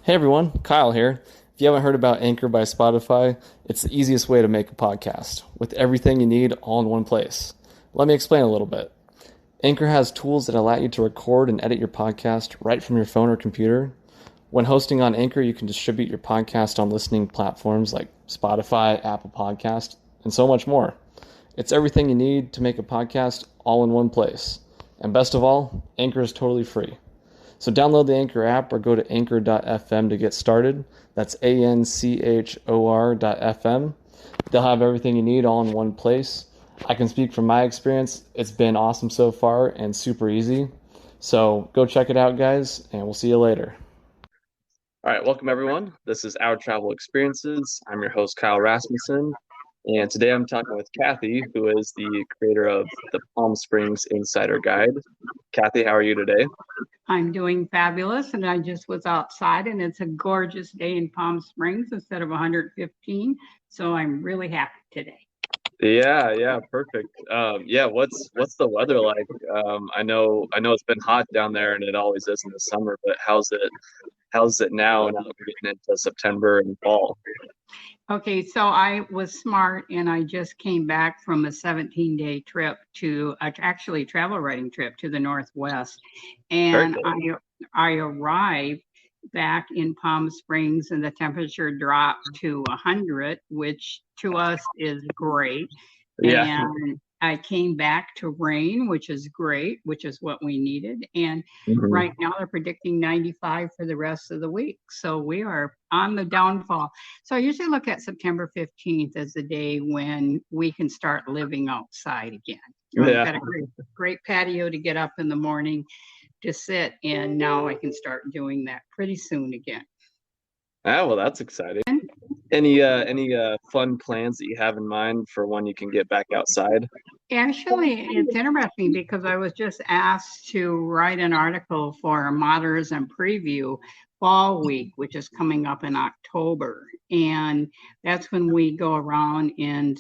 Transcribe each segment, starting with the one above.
Hey everyone, Kyle here. If you haven't heard about Anchor by Spotify, it's the easiest way to make a podcast with everything you need all in one place. Let me explain a little bit. Anchor has tools that allow you to record and edit your podcast right from your phone or computer. When hosting on Anchor, you can distribute your podcast on listening platforms like Spotify, Apple Podcast, and so much more. It's everything you need to make a podcast all in one place. And best of all, Anchor is totally free. So download the Anchor app or go to anchor.fm to get started. That's ANCHOR.fm. They'll have everything you need all in one place. I can speak from my experience. It's been awesome so far and super easy. So go check it out, guys, and we'll see you later. All right, welcome everyone. This is Our Travel Experiences. I'm your host, Kyle Rasmussen. And today I'm talking with Kathy, who is the creator of the Palm Springs Insider Guide. Kathy, how are you today? I'm doing fabulous, and I just was outside, and it's a gorgeous day in Palm Springs instead of 115. So I'm really happy today. Yeah, perfect. What's the weather like? I know it's been hot down there, and it always is in the summer. But how's it now? Now that we're getting into September and fall. Okay, so I was smart, and I just came back from a 17-day trip actually a travel writing trip to the Northwest, Very and cool. I arrived back in Palm Springs, and the temperature dropped to 100, which to us is great. Yeah. And I came back to rain, which is great, which is what we needed. And Mhm. right now they're predicting 95 for the rest of the week. So we are on the downfall. So I usually look at September 15th as the day when we can start living outside again. We've Yeah. got a great patio to get up in the morning to sit, and now I can start doing that pretty soon again. Ah, well, that's exciting. Any fun plans that you have in mind for when you can get back outside? Actually, it's interesting because I was just asked to write an article for Modernism Preview Fall Week, which is coming up in October. And that's when we go around and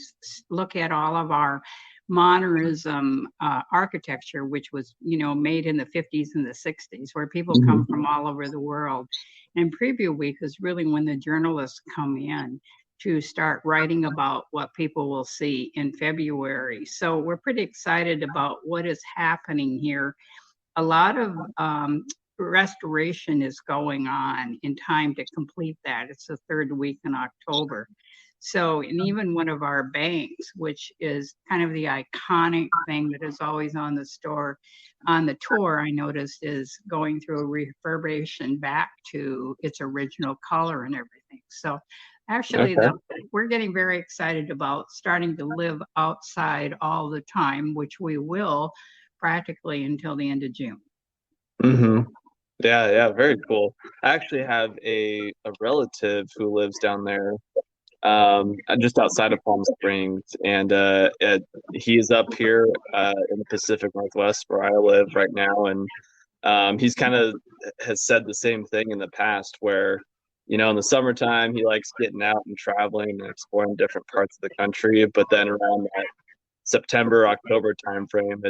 look at all of our modernism architecture, which was, made in the 50s and the 60s, where people come Mhm. from all over the world. And Preview Week is really when the journalists come in to start writing about what people will see in February. So we're pretty excited about what is happening here. A lot of restoration is going on in time to complete that. It's the third week in October. So, and even one of our banks, which is kind of the iconic thing that is always on the tour, I noticed is going through a refurbishment back to its original color and everything. So, actually, Okay. we're getting very excited about starting to live outside all the time, which we will practically until the end of June. Hmm. Yeah, very cool. I actually have a relative who lives down there, just outside of Palm Springs, and he's up here in the Pacific Northwest where I live right now, and he's kind of has said the same thing in the past, where in the summertime he likes getting out and traveling and exploring different parts of the country, but then around that September October timeframe,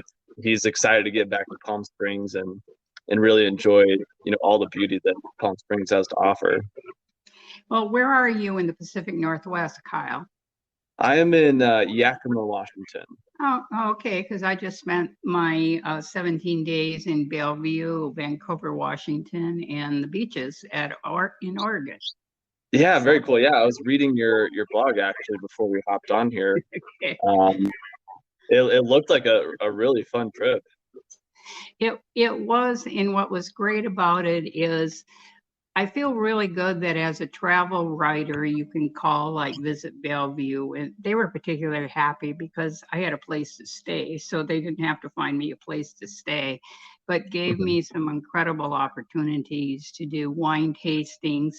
he's excited to get back to Palm Springs and really enjoy all the beauty that Palm Springs has to offer. Well, where are you in the Pacific Northwest, Kyle? I am in Yakima, Washington. Oh, okay, because I just spent my 17 days in Bellevue, Vancouver, Washington, and the beaches in Oregon. Yeah, So, very cool. Yeah, I was reading your blog actually before we hopped on here. Um, it looked like a really fun trip. it was, and what was great about it is I feel really good that as a travel writer, you can call like Visit Bellevue, and they were particularly happy because I had a place to stay, so they didn't have to find me a place to stay, but gave Mhm. me some incredible opportunities to do wine tastings,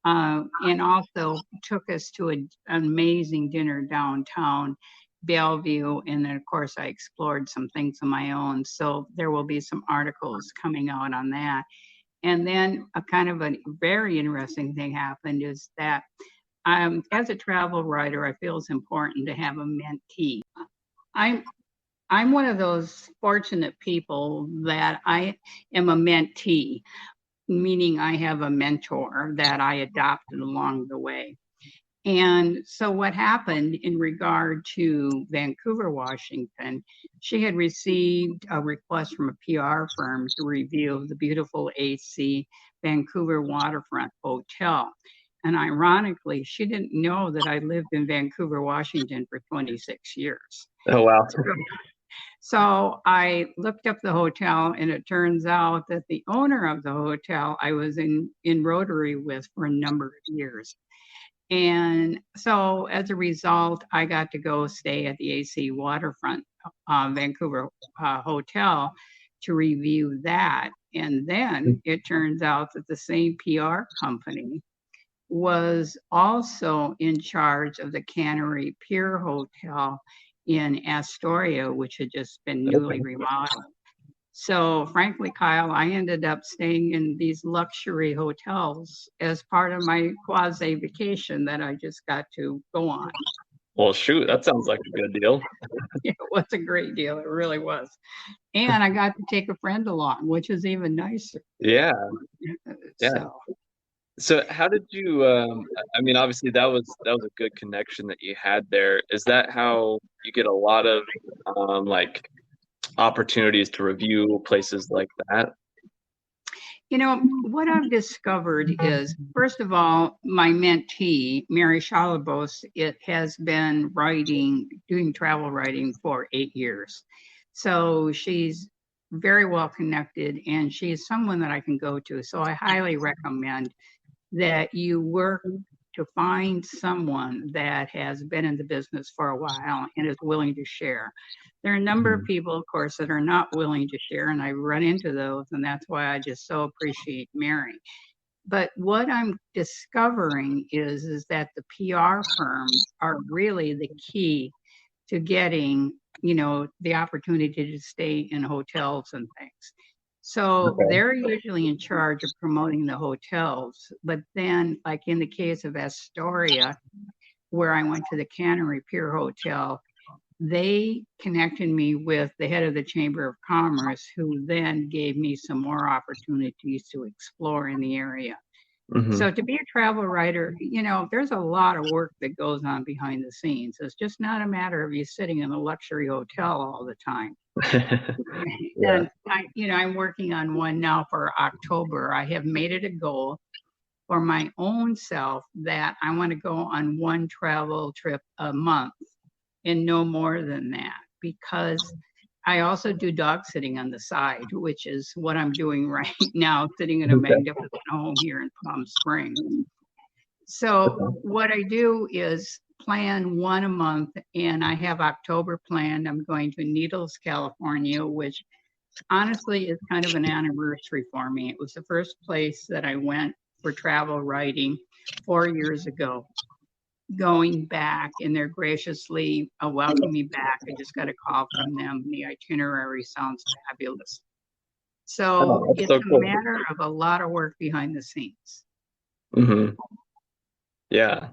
and also took us to an amazing dinner downtown Bellevue. And then, of course, I explored some things of my own. So there will be some articles coming out on that. And then a kind of a very interesting thing happened is that as a travel writer, I feel it's important to have a mentee. I'm I'm one of those fortunate people that I am a mentee. meaning I have a mentor that I adopted along the way. And so, what happened in regard to Vancouver, Washington, she had received a request from a PR firm to review the beautiful AC Vancouver Waterfront Hotel. And ironically, she didn't know that I lived in Vancouver, Washington for 26 years. Oh, wow. So I looked up the hotel, and it turns out that the owner of the hotel I was in Rotary with for a number of years. And so as a result, I got to go stay at the AC Waterfront Vancouver Hotel to review that. And then it turns out that the same PR company was also in charge of the Cannery Pier Hotel in Astoria, which had just been newly remodeled. So, frankly, Kyle, I ended up staying in these luxury hotels as part of my quasi vacation that I just got to go on. Well, shoot, that sounds like a good deal. It was a great deal. It really was. And I got to take a friend along, which is even nicer. Yeah. Yeah. So how did you I mean, obviously that was a good connection that you had there. Is that how you get a lot of like opportunities to review places like that? You know, what I've discovered is, first of all, my mentee, Mary Shalabos, it has been doing travel writing for 8 years. So she's very well connected, and she's someone that I can go to. So I highly recommend that you work to find someone that has been in the business for a while and is willing to share. There are a number of people, of course, that are not willing to share, and I run into those, and that's why I just so appreciate Mary. But what I'm discovering is that the PR firms are really the key to getting, the opportunity to stay in hotels and things. So Okay. they're usually in charge of promoting the hotels. But then, like in the case of Astoria, where I went to the Cannery Pier Hotel, they connected me with the head of the Chamber of Commerce, who then gave me some more opportunities to explore in the area. So to be a travel writer, there's a lot of work that goes on behind the scenes. It's just not a matter of you sitting in a luxury hotel all the time. Yeah. And I'm working on one now for October. I have made it a goal for my own self that I want to go on one travel trip a month and no more than that, because I also do dog sitting on the side, which is what I'm doing right now, sitting in a magnificent home here in Palm Springs. So what I do is plan one a month, and I have October planned. I'm going to Needles, California, which honestly is kind of an anniversary for me. It was the first place that I went for travel writing 4 years ago. Going back, and they're graciously welcoming me back. I just got a call from them. The itinerary sounds fabulous. So it's so a cool. matter of a lot of work behind the scenes. Yeah.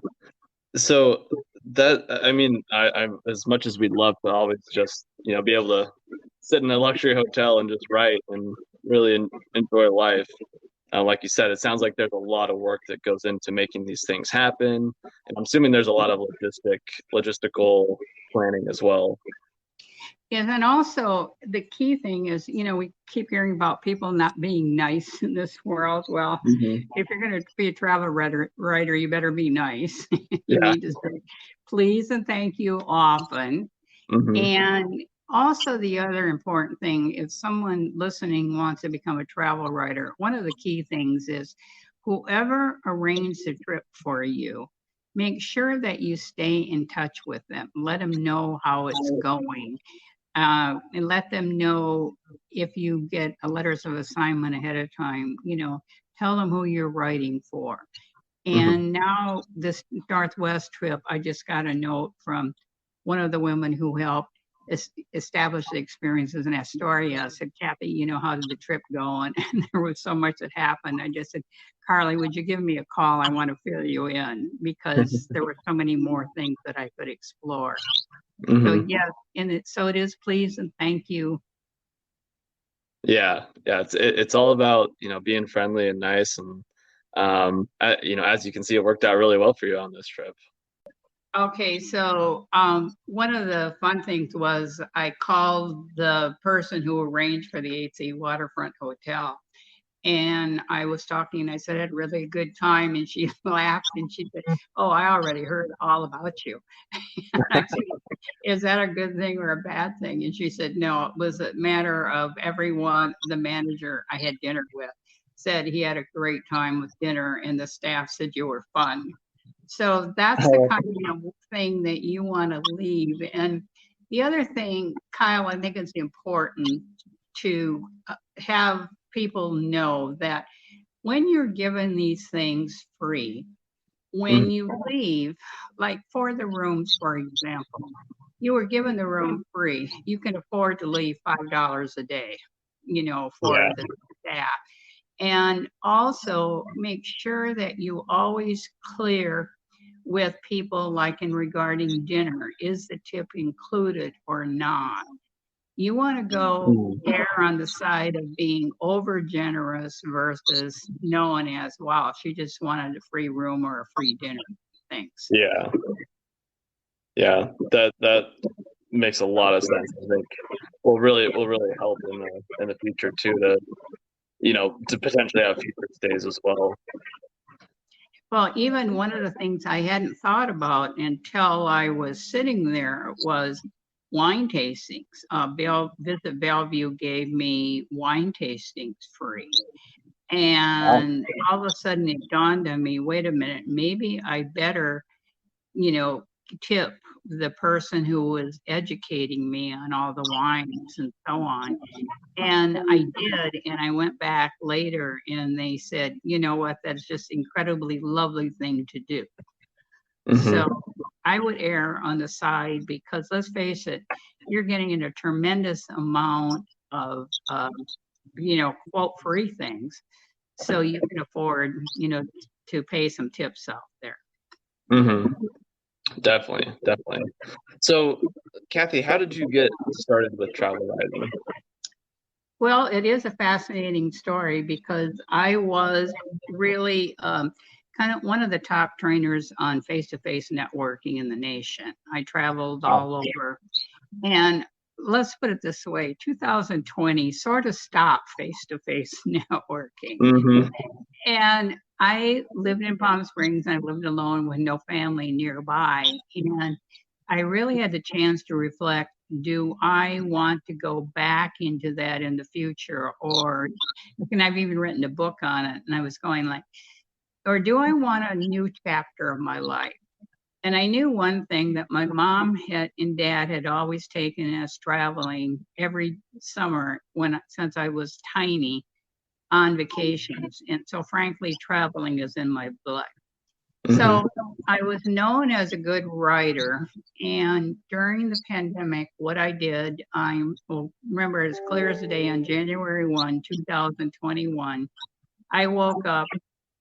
So that, I mean, I'm as much as we'd love to always just, be able to sit in a luxury hotel and just write and really enjoy life. Like you said, it sounds like there's a lot of work that goes into making these things happen, and I'm assuming there's a lot of logistical planning as well. And then also the key thing is, we keep hearing about people not being nice in this world. Well, if you're going to be a travel writer, you better be nice. You need to say please and thank you often. And also, the other important thing, if someone listening wants to become a travel writer, one of the key things is whoever arranged the trip for you, make sure that you stay in touch with them. Let them know how it's going. And let them know if you get a letters of assignment ahead of time, tell them who you're writing for. And now this Northwest trip, I just got a note from one of the women who helped establish the experiences in Astoria. I said, Kathy, how did the trip go? And there was so much that happened. I just said, Carly, would you give me a call? I want to fill you in, because there were so many more things that I could explore. So yes, so it is please and thank you. Yeah, yeah, it's all about, being friendly and nice, and as you can see, it worked out really well for you on this trip. Okay, so one of the fun things was I called the person who arranged for the 8C Waterfront Hotel, and I was talking, and I said I had a really good time, and she laughed and she said, "Oh, I already heard all about you." I said, "Is that a good thing or a bad thing?" And she said, "No, it was a matter of everyone, the manager I had dinner with said he had a great time with dinner, and the staff said you were fun." So that's the kind of thing that you want to leave. And the other thing, Kyle, I think it's important to have people know that when you're given these things free, when Mhm. you leave, like for the rooms, for example, you were given the room free. You can afford to leave $5 a day, for Yeah. the staff. And also make sure that you always clear with people like in regarding dinner, is the tip included or not? You want to go Mhm. err on the side of being over generous versus known as, wow, she just wanted a free room or a free dinner. Thanks. Yeah, yeah, that makes a lot of sense. I think will really help in the future too, to potentially have future stays as well. Well, even one of the things I hadn't thought about until I was sitting there was wine tastings. Visit Bellevue gave me wine tastings free. Wow. And all of a sudden it dawned on me, wait a minute, maybe I better, you know, tip the person who was educating me on all the wines and so on. And I did, and I went back later and they said, you know what, that's just incredibly lovely thing to do. So Hmm. I would err on the side because let's face it, you're getting in a tremendous amount of, quote free things. So you can afford, to pay some tips out there. Hmm. Definitely, definitely. So, Kathy, how did you get started with travel writing? Well, it is a fascinating story because I was really kind of one of the top trainers on face to face networking in the nation. I traveled Wow. all over. And let's put it this way, 2020 sort of stopped face to face networking. Hmm. And I lived in Palm Springs. I lived alone with no family nearby. And I really had the chance to reflect, do I want to go back into that in the future? Or, and I've even written a book on it. And I was going like, or do I want a new chapter of my life? And I knew one thing that my mom had and dad had always taken us traveling every summer since I was tiny on vacations. And so frankly, traveling is in my blood. Hmm. So I was known as a good writer. And during the pandemic, what I did, I will remember as clear as the day on January 1, 2021, I woke up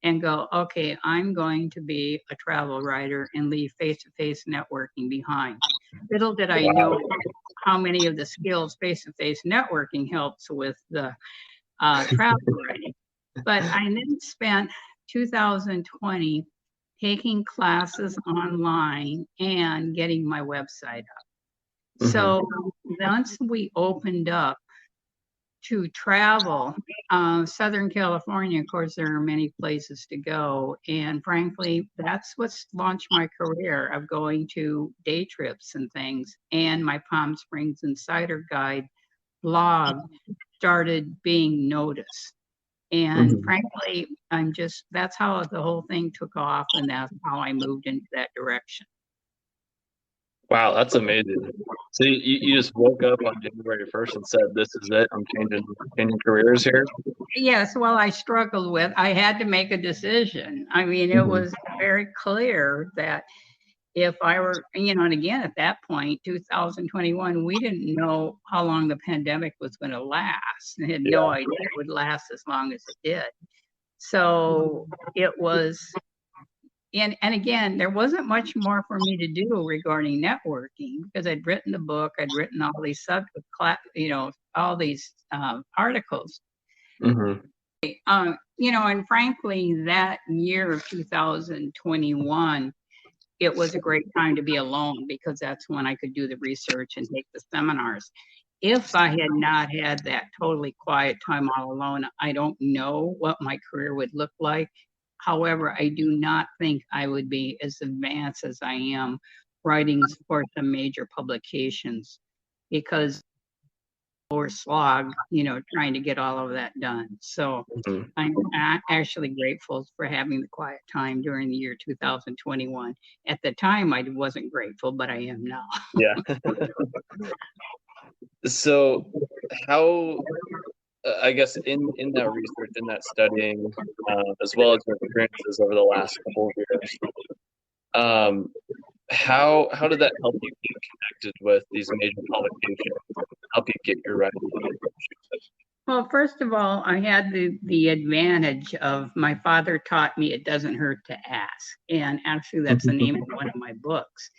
and go, okay, I'm going to be a travel writer and leave face to face networking behind. Little did I Wow. know how many of the skills face to face networking helps with the travel writing. But I then spent 2020 taking classes online and getting my website up. Hmm. So once we opened up to travel, Southern California, of course, there are many places to go. And frankly, that's what's launched my career of going to day trips and things. And my Palm Springs Insider Guide blog started being noticed. And Hmm. frankly, that's how the whole thing took off. And that's how I moved into that direction. Wow, that's amazing. So you just woke up on January 1st and said, "This is it. I'm changing careers here." Yes, well, I had to make a decision. I mean, it Hmm. was very clear that if I were, and again, at that point, 2021, we didn't know how long the pandemic was going to last. I had no Yeah. idea it would last as long as it did. So it was, and again, there wasn't much more for me to do regarding networking because I'd written the book, I'd written all these all these articles. Mm-hmm. And frankly, that year of 2021, it was a great time to be alone because that's when I could do the research and take the seminars. If I had not had that totally quiet time all alone, I don't know what my career would look like. However, I do not think I would be as advanced as I am writing for some major publications because or slog, trying to get all of that done. So Mm-hmm. I'm actually grateful for having the quiet time during the year 2021. At the time, I wasn't grateful, but I am now. Yeah. So how, I guess in that research, in that studying, as well as your experiences over the last couple of years, how did that help you get connected with these major publications, help you get your writing? Well, first of all, I had the advantage of my father taught me it doesn't hurt to ask. And actually, that's the name of one of my books.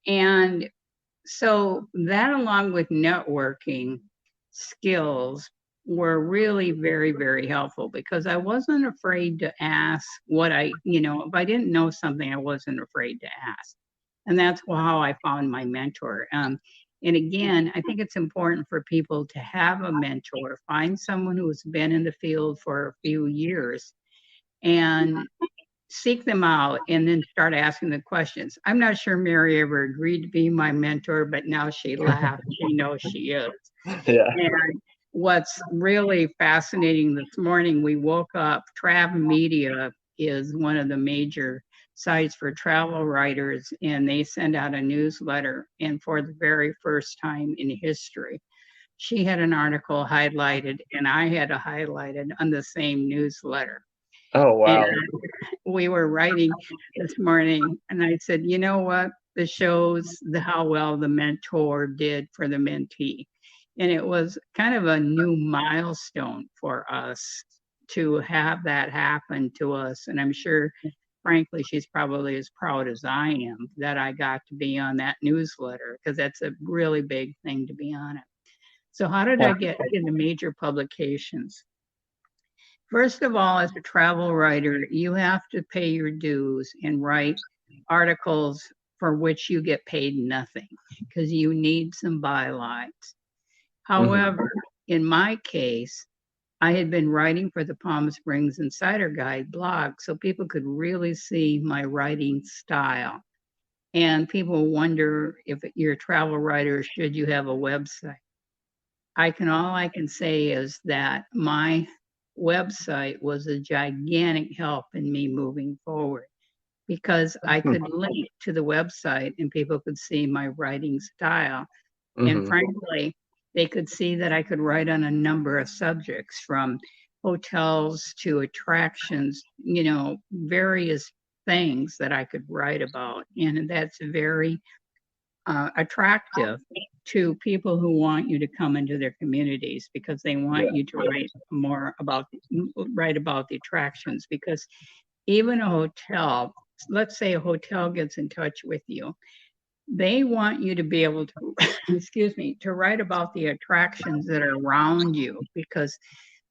And so that, along with networking skills, were really very, very helpful because I wasn't afraid to ask if I didn't know something, I wasn't afraid to ask. And that's how I found my mentor. And again, I think it's important for people to have a mentor, find someone who's been in the field for a few years and seek them out and then start asking the questions. I'm not sure Mary ever agreed to be my mentor, but now she laughed. She knows she is. Yeah. And what's really fascinating this morning, we woke up, Trav Media is one of the major sites for travel writers, and they send out a newsletter. And for the very first time in history, she had an article highlighted and I had it highlighted on the same newsletter. Oh, wow. And we were writing this morning, and I said, you know what? This shows how well the mentor did for the mentee. And it was kind of a new milestone for us to have that happen to us. And I'm sure, frankly, she's probably as proud as I am that I got to be on that newsletter because that's a really big thing to be on it. So how did I get into major publications? First of all, as a travel writer, you have to pay your dues and write articles for which you get paid nothing because you need some bylines. However, in my case, I had been writing for the Palm Springs Insider Guide blog, so people could really see my writing style. And people wonder if you're a travel writer, should you have a website? All I can say is that my website was a gigantic help in me moving forward because I could link to the website and people could see my writing style. And frankly, they could see that I could write on a number of subjects from hotels to attractions, various things that I could write about. And that's very attractive to people who want you to come into their communities because they want you to write about the attractions. Because even a hotel, let's say a hotel gets in touch with you, they want you to be able to, to write about the attractions that are around you because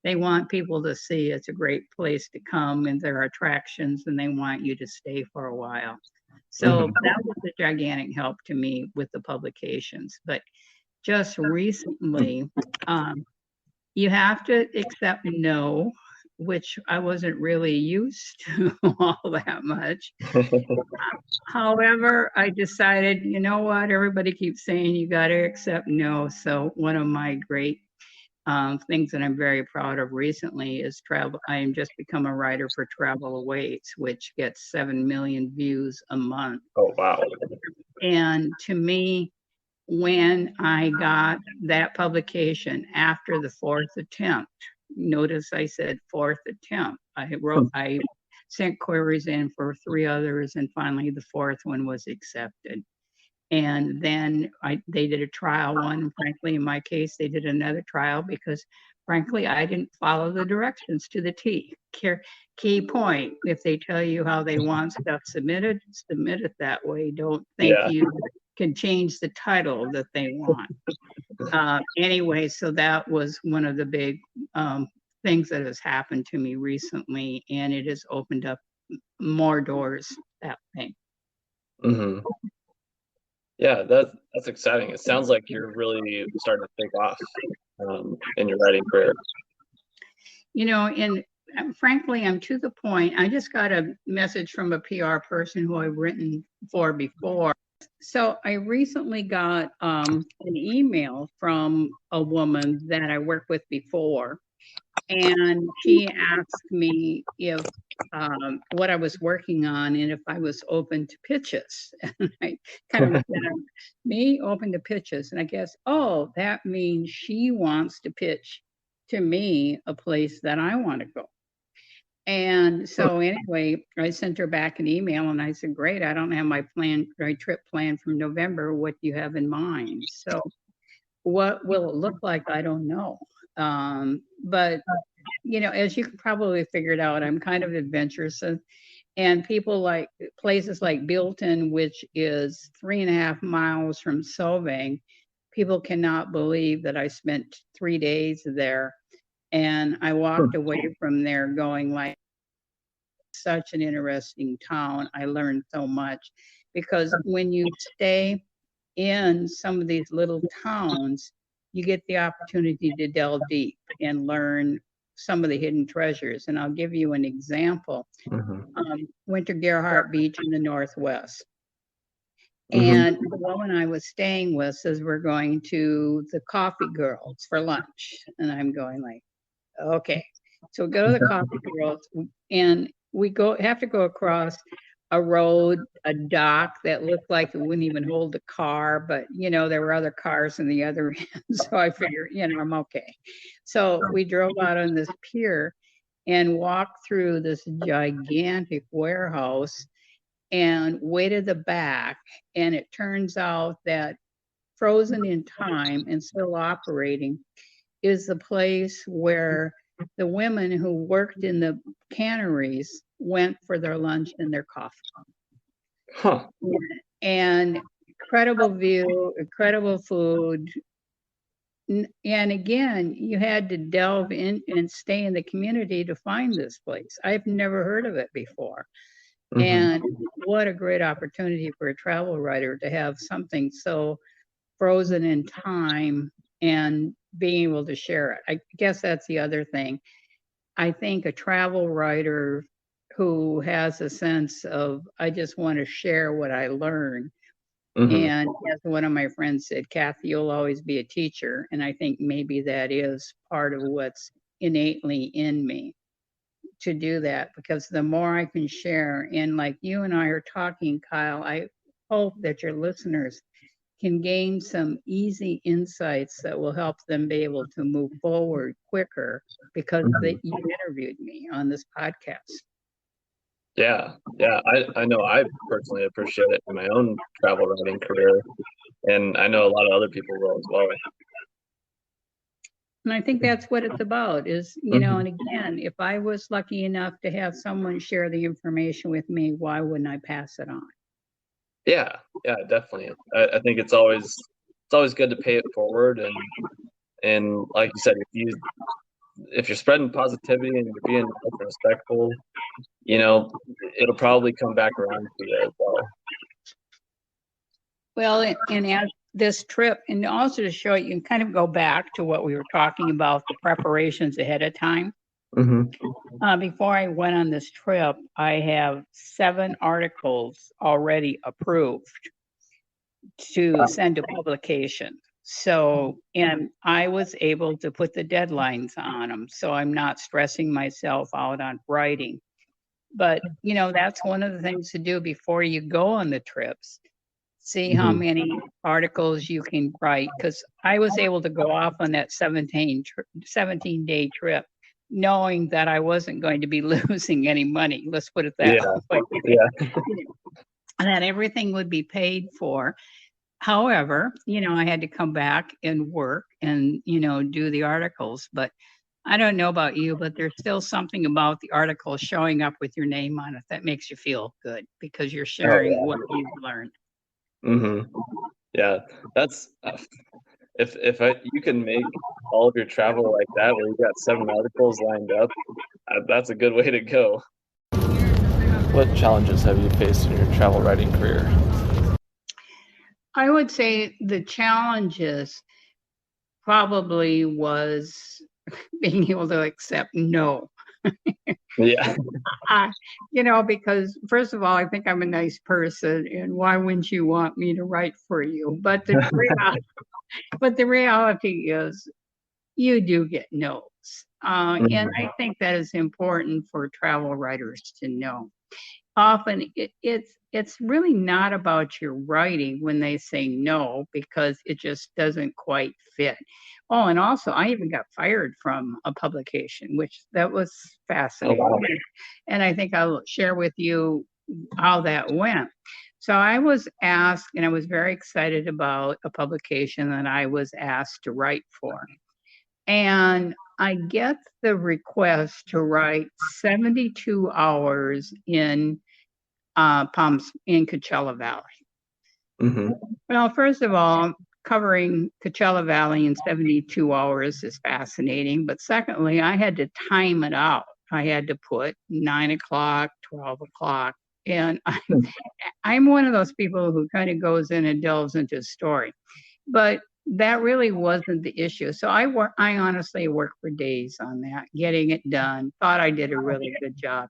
they want people to see it's a great place to come and there are attractions and they want you to stay for a while. So that was a gigantic help to me with the publications. But just recently, you have to accept no, which I wasn't really used to all that much. However, I decided, you know what, everybody keeps saying you got to accept no. So one of my great things that I'm very proud of recently is travel. I am just become a writer for Travel Awaits, which gets 7 million views a month. Oh, wow. And to me, when I got that publication after the fourth attempt, notice I said fourth attempt, I sent queries in for 3 others, and finally the fourth one was accepted. And then they did a trial one. Frankly, in my case, they did another trial because, frankly, I didn't follow the directions to the T. Key point, if they tell you how they want stuff submitted, submit it that way. Don't think you can change the title that they want. Anyway, so that was one of the big things that has happened to me recently, and it has opened up more doors that way. Mm-hmm. Yeah, that's exciting. It sounds like you're really starting to take off in your writing career. And frankly, I'm to the point. I just got a message from a PR person who I've written for before. So I recently got an email from a woman that I worked with before, and she asked me if what I was working on and if I was open to pitches. And I kind of said, me open to pitches. And I guess, oh, that means she wants to pitch to me a place that I want to go. And so anyway, I sent her back an email and I said, great, I don't have my trip planned from November. What do you have in mind? So what will it look like? I don't know. But as you can probably figure it out, I'm kind of adventurous, and people like places like Bilton, which is 3.5 miles from Solvang. People cannot believe that I spent 3 days there, and I walked away from there going like, such an interesting town. I learned so much because when you stay in some of these little towns, you get the opportunity to delve deep and learn some of the hidden treasures. And I'll give you an example. Went to Gerhardt Beach in the Northwest. And the woman I was staying with says, we're going to the Coffee Girls for lunch. And I'm going like, okay. So we go to the Coffee Girls, and we have to go across a road, a dock that looked like it wouldn't even hold a car, but there were other cars in the other end. So I figured, I'm okay. So we drove out on this pier and walked through this gigantic warehouse and way to the back. And it turns out that frozen in time and still operating is the place where the women who worked in the canneries went for their lunch and their coffee. Huh. And incredible view, incredible food. And again, you had to delve in and stay in the community to find this place. I've never heard of it before. And what a great opportunity for a travel writer to have something so frozen in time and being able to share it. I guess that's the other thing. I think a travel writer who has a sense of, I just want to share what I learned. And as one of my friends said, Kathy, you'll always be a teacher. And I think maybe that is part of what's innately in me to do that, because the more I can share, and like you and I are talking, Kyle, I hope that your listeners can gain some easy insights that will help them be able to move forward quicker because you interviewed me on this podcast. Yeah. I know I personally appreciate it in my own travel writing career, and I know a lot of other people will as well. And I think that's what it's about is, and again, if I was lucky enough to have someone share the information with me, why wouldn't I pass it on? Yeah, definitely. I think it's always good to pay it forward, and like you said, if you're spreading positivity and you're being respectful, it'll probably come back around to you as well. Well, and as this trip, and also to show you can kind of go back to what we were talking about, the preparations ahead of time. Before I went on this trip, I have 7 articles already approved to send to publication. So, and I was able to put the deadlines on them. So I'm not stressing myself out on writing. But, that's one of the things to do before you go on the trips. See how many articles you can write. Because I was able to go off on that 17-day trip, knowing that I wasn't going to be losing any money. Let's put it that way. And that everything would be paid for. However, I had to come back and work and, do the articles. But I don't know about you, but there's still something about the article showing up with your name on it that makes you feel good because you're sharing what you've learned. Hmm. Yeah, that's if you can make all of your travel like that, where you got 7 articles lined up, that's a good way to go. What challenges have you faced in your travel writing career? I would say the challenges probably was being able to accept no. Yeah. I, because first of all, I think I'm a nice person, and why wouldn't you want me to write for you? But the reality is, you do get no's, and Mhm. I think that is important for travel writers to know. Often, it's really not about your writing when they say no, because it just doesn't quite fit. Oh, and also, I even got fired from a publication, which that was Oh fascinating. wow. And I think I'll share with you how that went. So I was asked, and I was very excited about a publication that I was asked to write for. And I get the request to write 72 hours in Coachella Valley. Hmm. Well, first of all, covering Coachella Valley in 72 hours is fascinating. But secondly, I had to time it out. I had to put 9 o'clock, 12 o'clock. And I'm one of those people who kind of goes in and delves into a story. But that really wasn't the issue. So I honestly worked for days on that, getting it done. Thought I did a really good job,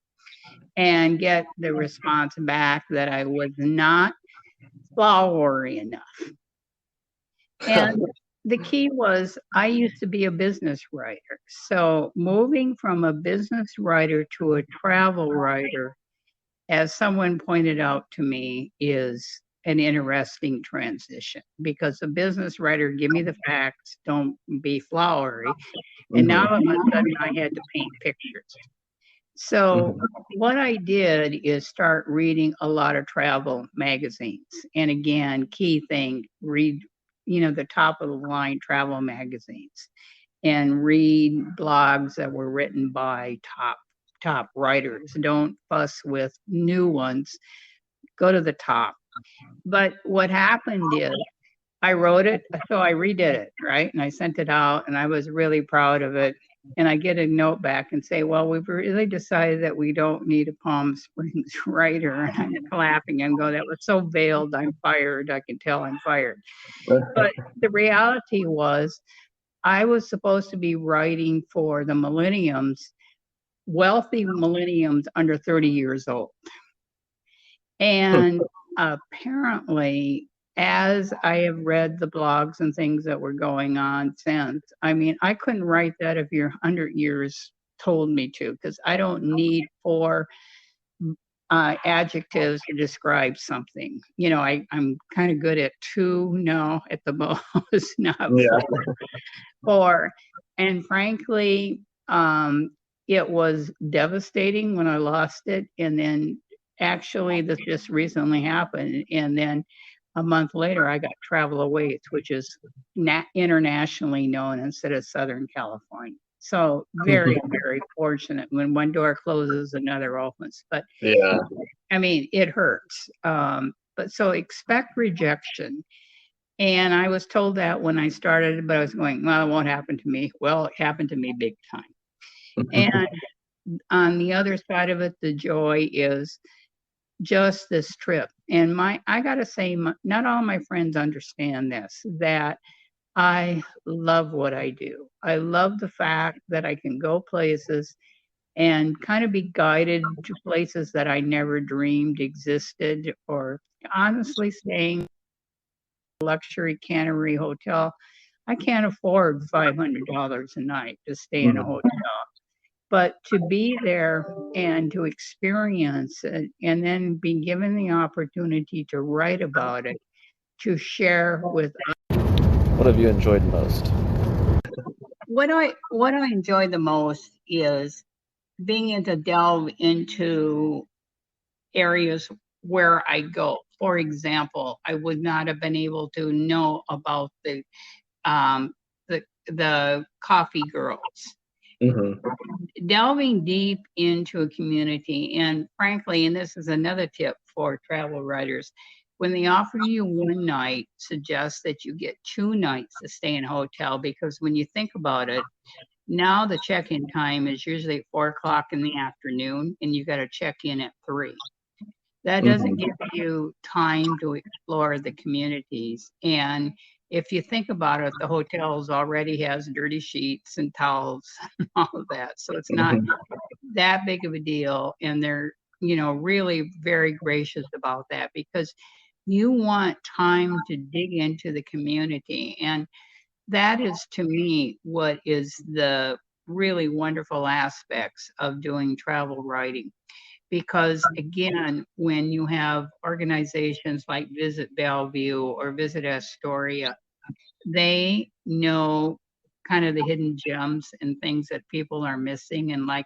and get the response back that I was not flowery enough. And the key was, I used to be a business writer. So moving from a business writer to a travel writer, as someone pointed out to me, is an interesting transition, because a business writer, give me the facts, don't be flowery. And now all of a sudden I had to paint pictures. So Hmm. what I did is start reading a lot of travel magazines. And again, key thing, read, the top of the line travel magazines, and read blogs that were written by top writers. Don't fuss with new ones. Go to the top. But what happened is, I wrote it, so I redid it, right? And I sent it out, and I was really proud of it. And I get a note back and say, well, we've really decided that we don't need a Palm Springs writer. And I'm laughing and go, that was so veiled. I'm fired. I can tell I'm fired. But the reality was, I was supposed to be writing for the millenniums, wealthy millenniums under 30 years old. And apparently, as I have read the blogs and things that were going on since, I mean, I couldn't write that if your 100 years told me to, because I don't need four adjectives to describe something. I'm kind of good at two, no, at the most, not Yeah. four. And frankly, it was devastating when I lost it. And then actually, this just recently happened. And then a month later, I got Travel Awaits, which is internationally known instead of Southern California. So very, very fortunate. When one door closes, another opens. But Yeah. I mean, it hurts. But so expect rejection. And I was told that when I started, but I was going, well, it won't happen to me. Well, it happened to me big time. And on the other side of it, the joy is just this trip. And I got to say, not all my friends understand this, that I love what I do. I love the fact that I can go places and kind of be guided to places that I never dreamed existed, or honestly staying luxury cannery hotel. I can't afford $500 a night to stay in a Mhm. hotel. But to be there and to experience it, and then be given the opportunity to write about it, to share with What have you enjoyed most? what I enjoy the most is being able to delve into areas where I go. For example, I would not have been able to know about um, the coffee girls. Mhm. Delving deep into a community, and frankly, and this is another tip for travel writers, when they offer you one night, suggest that you get 2 nights to stay in a hotel, because when you think about it, now the check-in time is usually at 4 o'clock in the afternoon, and you got to check in at 3. That doesn't give you time to explore the communities. And if you think about it, the hotels already has dirty sheets and towels and all of that. So it's not that big of a deal. And they're, really very gracious about that, because you want time to dig into the community. And that is, to me, what is the really wonderful aspects of doing travel writing. Because again, when you have organizations like Visit Bellevue or Visit Astoria, they know kind of the hidden gems and things that people are missing. And like,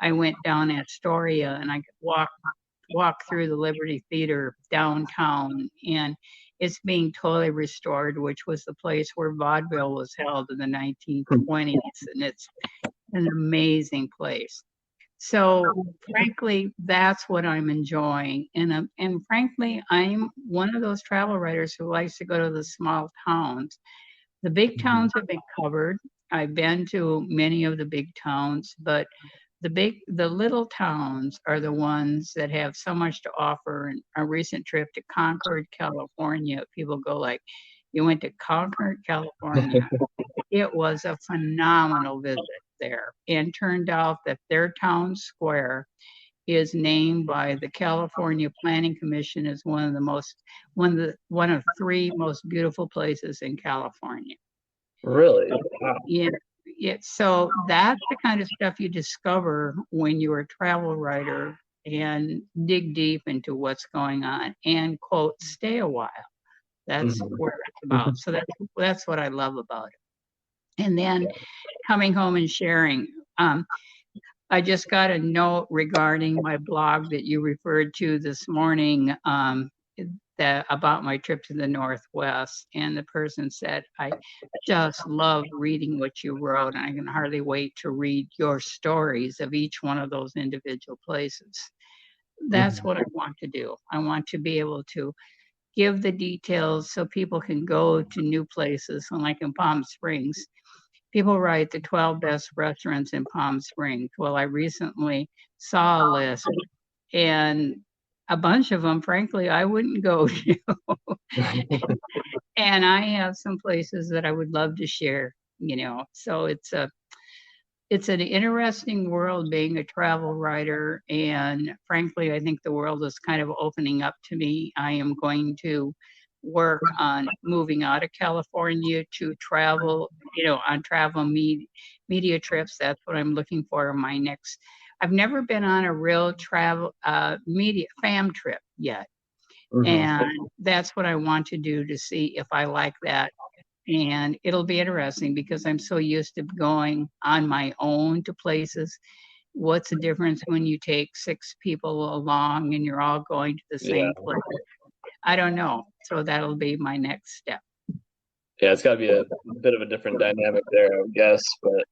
I went down Astoria and I could walk through the Liberty Theater downtown, and it's being totally restored, which was the place where vaudeville was held in the 1920s. And it's an amazing place. So frankly, that's what I'm enjoying. And frankly, I'm one of those travel writers who likes to go to the small towns. The big towns have been covered. I've been to many of the big towns, but the little towns are the ones that have so much to offer. And a recent trip to Concord, California, people go like, you went to Concord, California. It was a phenomenal visit there, and turned out that their town square is named by the California Planning Commission as one of 3 most beautiful places in California. Really? Wow. Yeah. So that's the kind of stuff you discover when you're a travel writer and dig deep into what's going on and, quote, stay a while. That's where it's about. So that's what I love about it. And then coming home and sharing. I just got a note regarding my blog that you referred to this morning, about my trip to the Northwest. And the person said, I just love reading what you wrote, and I can hardly wait to read your stories of each one of those individual places. That's what I want to do. I want to be able to give the details so people can go to new places. And like in Palm Springs, people write the 12 best restaurants in Palm Springs. Well, I recently saw a list, and a bunch of them, frankly, I wouldn't go to. And I have some places that I would love to share, So it's an interesting world being a travel writer. And frankly, I think the world is kind of opening up to me. I am going to work on moving out of California to travel, on travel media trips. That's what I'm looking for in my next. I've never been on a real travel media fam trip yet. And that's what I want to do to see if I like that. And it'll be interesting because I'm so used to going on my own to places. What's the difference when you take 6 people along and you're all going to the same place? I don't know. So that'll be my next step. Yeah, it's got to be a bit of a different dynamic there, I would guess. But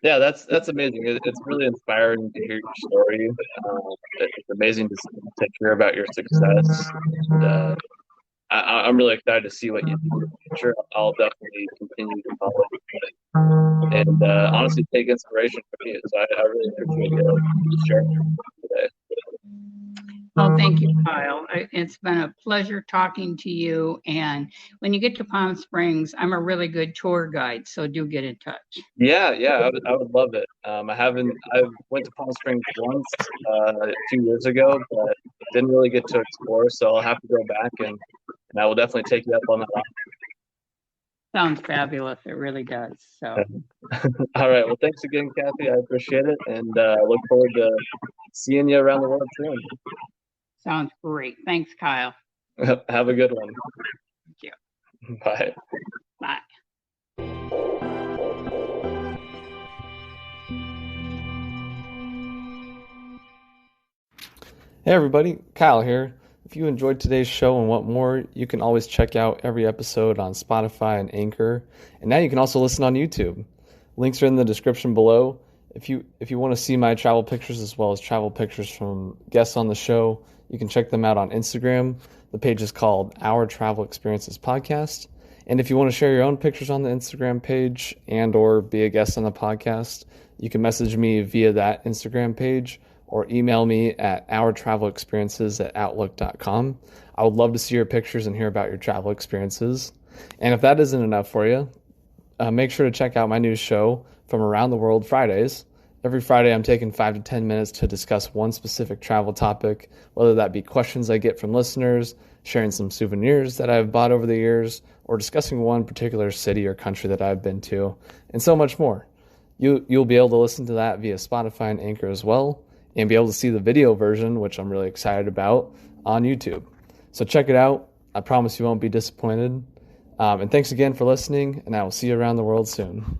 that's amazing. It's really inspiring to hear your story. It's amazing to hear about your success. And, I'm really excited to see what you do. I'm sure I'll definitely continue to follow you and honestly take inspiration from you. So I really appreciate you sharing today. Well, thank you, Kyle. It's been a pleasure talking to you. And when you get to Palm Springs, I'm a really good tour guide, so do get in touch. Yeah, I would love it. I went to Palm Springs once 2 years ago, but didn't really get to explore. So I'll have to go back, and I will definitely take you up on that offer. Sounds fabulous. It really does. So. All right. Well, thanks again, Kathy. I appreciate it, and look forward to seeing you around the world soon. Sounds great. Thanks, Kyle. Have a good one. Thank you. Bye. Bye. Hey everybody, Kyle here. If you enjoyed today's show and want more, you can always check out every episode on Spotify and Anchor. And now you can also listen on YouTube. Links are in the description below. If you want to see my travel pictures as well as travel pictures from guests on the show, You can check them out on Instagram. The page is called Our Travel Experiences Podcast. And if you want to share your own pictures on the Instagram page and or be a guest on the podcast, you can message me via that Instagram page or email me at ourtravelexperiences@outlook.com. I would love to see your pictures and hear about your travel experiences. And if that isn't enough for you, make sure to check out my new show, From Around the World Fridays. Every Friday, I'm taking 5 to 10 minutes to discuss one specific travel topic, whether that be questions I get from listeners, sharing some souvenirs that I've bought over the years, or discussing one particular city or country that I've been to, and so much more. You'll be able to listen to that via Spotify and Anchor as well, and be able to see the video version, which I'm really excited about, on YouTube. So check it out. I promise you won't be disappointed. And thanks again for listening, and I will see you around the world soon.